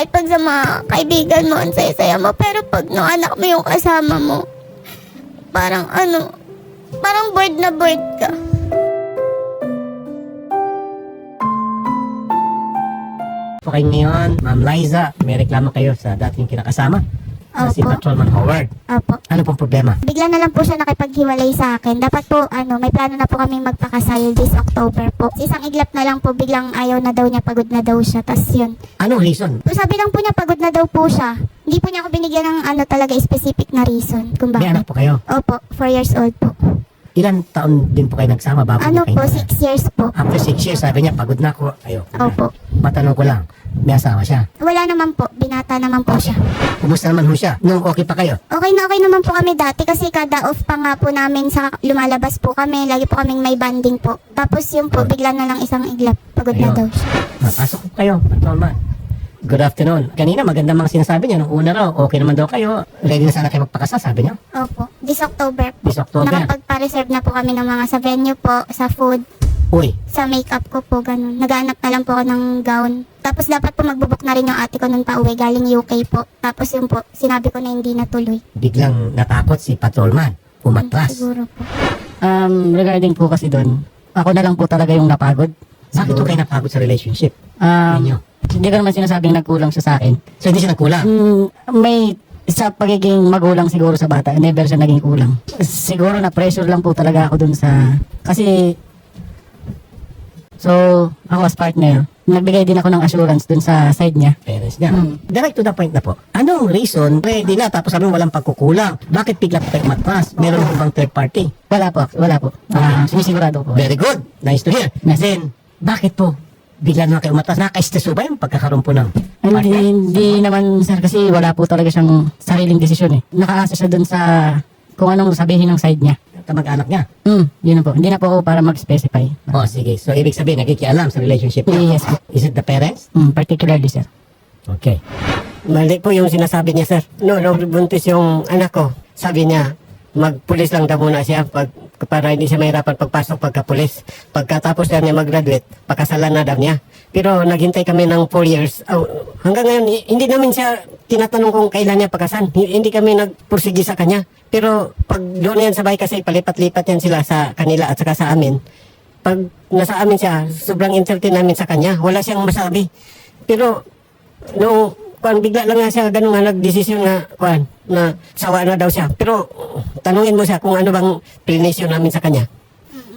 pag sa mga kaibigan mo, ang saya-saya mo. Pero pag no anak mo yung kasama mo, parang parang bored na bored ka. Okay, ngayon, Ma'am Liza, may reklamo kayo sa dating kinakasama, na si Opo. Patrolman Howard. Opo. Ano pong problema? Bigla na lang po siya nakipaghiwalay sa akin. Dapat po, may plano na po kami magpakasal this October po. Isang iglap na lang po, biglang ayaw na daw niya, pagod na daw siya. Tas yun. Anong reason? Sabi lang po niya, pagod na daw po siya. Hindi po niya ako binigyan ng talaga specific na reason kung May anak bakit. po kayo. Opo, 4 years old po. Ilan taon din po kayo nagsama bago Ano niya po, kayo? 6 years po. After 6 years, sabi niya, pagod na ako. Ayoko na. Opo. Matanong ko lang, may asawa siya. Wala naman po, binata naman po siya. Kumusta naman ho siya? Nung okay pa kayo? Okay naman po kami dati kasi kada off pa nga po namin sa lumalabas po kami. Lagi po kaming may banding po. Tapos yun po, bigla na lang isang iglap. Pagod na Ayun. daw siya. Pasok po kayo, Patrolman. Good afternoon. Kanina maganda mga sinasabi niya. Nung una raw, okay naman daw kayo. Ready na sana kayo magpakasal, sabi niya. Opo, this October po. This October. Nakapagpa-reserve na po kami ng mga sa venue po, sa food, Uy, sa makeup ko po, ganun. Naghanap na lang po ako ng gown. Tapos dapat po magbubuk na rin yung ate ko nun pa uwi, galing UK po. Tapos yun po, sinabi ko na hindi natuloy. biglang natakot si Patrolman. Umatras. Siguro po. Regarding po kasi doon, ako na lang po talaga yung napagod. Bakit ho kayo napagod sa relationship? Ninyo. Hindi ko naman sinasabing nagkulang siya sa akin. So hindi siya nagkulang? May sa pagiging magulang siguro sa bata, never siya naging kulang. Siguro na pressure lang po talaga ako dun sa... Kasi... So, ako as partner, nagbigay din ako ng assurance dun sa side niya. Parents niya. Direct to the point na po. Anong reason? Ready na, tapos sabi mo walang pagkukulang. Bakit bigla pa kayo umatras? Meron po bang third party? Wala po. Sinisigurado po. Very good. Nice to hear. Then, bakit po? Bigla na kayo umatras. Naka-stress po ba yung pagkakaroon po ng Hindi naman sir kasi wala po talaga siyang sariling desisyon eh. Nakaasa siya dun sa kung anong sabihin ng side niya. kamag-anak niya? Yun na po. Hindi na po ako para mag-specify. Oh, sige. So, ibig sabihin, nakikialam sa relationship niya? Yes po. Is it the parents? Particularly sir. Okay. Mali po yung sinasabi niya, sir. No, buntis yung anak ko. Sabi niya, magpulis lang daw muna siya para hindi siya mahirapan pagpasok pagkapulis. Pagkatapos niya mag-graduate, pakasalan na daw niya. Pero naghintay kami ng 4 years. Hanggang ngayon, hindi namin siya tinatanong kung kailan niya pakasan. Hindi kami nagpursigi sa kanya. Pero pag doon yan sa bahay kasi palipat-lipat yan sila sa kanila at saka sa amin. Pag nasa amin siya, sobrang entertain namin sa kanya. Wala siyang masabi. Pero nung bigla lang nga siya ganun nga nagdesisyon na sawa na daw siya. Pero tanungin mo siya kung ano bang prinisyon namin sa kanya.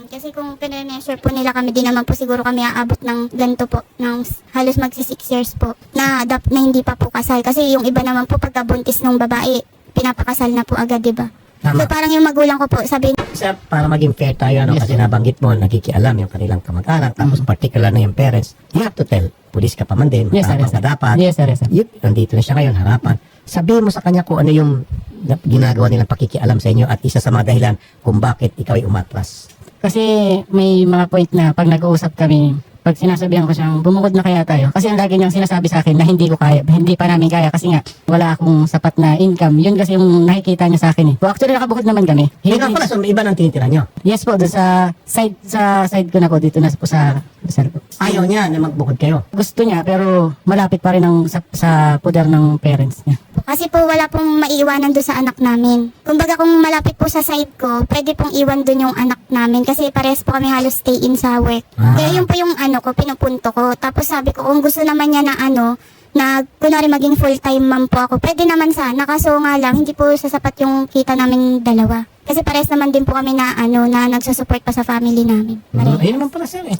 Kasi kung pinremeasure po nila kami, di naman po siguro kami aabot ng ganito po, ng halos magsi 6 years po, na hindi pa po kasal. Kasi yung iba naman po pagkabuntis ng babae, pinapakasal na po agad, di ba? Tama. So parang yung magulang ko po, sabi Isa, para maging fair tayo, kasi nabanggit mo, nakikialam yung kanilang kamag-anak, tapos particular na yung parents, you have to tell, pulis ka pa man din, Yes, sir, matapang yes, sir. ka dapat. Yes, sir, yes, sir. Nandito na siya ngayon, harapan. Sabihin mo sa kanya kung ano yung ginagawa nilang pakikialam sa inyo at isa sa mga dahilan kung bakit ikaw ay umatras. Kasi may mga point na pag nag-uusap kami, pag sinasabihan ko siyang bumukod na kaya tayo. Kasi ang lagi niyang sinasabi sa akin na hindi ko kaya, hindi pa namin kaya kasi nga wala akong sapat na income. Yun kasi yung nakikita niya sa akin eh. So actually nakabukod naman kami. Hindi ka pala, so may iba nang tinitira nyo. Yes po, doon sa side ko na po dito na po sa sir ko. Ayaw niya na magbukod kayo. Gusto niya pero malapit pa rin sa poder ng parents niya. kasi po wala pong maiiwanan doon sa anak namin. Kumbaga kung malapit po sa side ko, pwede pong iwan doon yung anak namin kasi parehas po kami halos stay in sa work. Kaya yun po yung ko, pinupunto ko. Tapos sabi ko, kung gusto naman niya na kunwari maging full-time mom po ako, pwede naman sana. Kaso nga lang, hindi po sasapat yung kita namin dalawa. Kasi parehas naman din po kami na nagsusupport pa sa family namin. Ayun naman pala sir eh.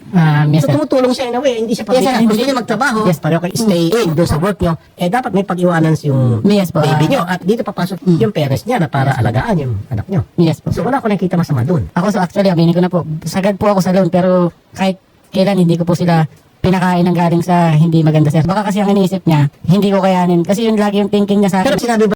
Yes So sir. tumutulong siya in a way, hindi siya Yes, pabigat. sir. Gusto niya magtrabaho, Yes. pareho kayo stay in doon sa work nyo, dapat may pag-iwanan yung Yes po. baby nyo. At dito papasok yung parents niya na para alagaan yung anak nyo. Yes po. So wala ko nakikita masama doon. Ako so actually, aminin ko na po, sagad po ako sa loan pero kahit kailan hindi ko po sila pinakain ng galing sa hindi maganda sir. Baka kasi ang iniisip niya, hindi ko kayanin. Kasi yun lagi yung thinking niya sa akin. Pero sinabi ba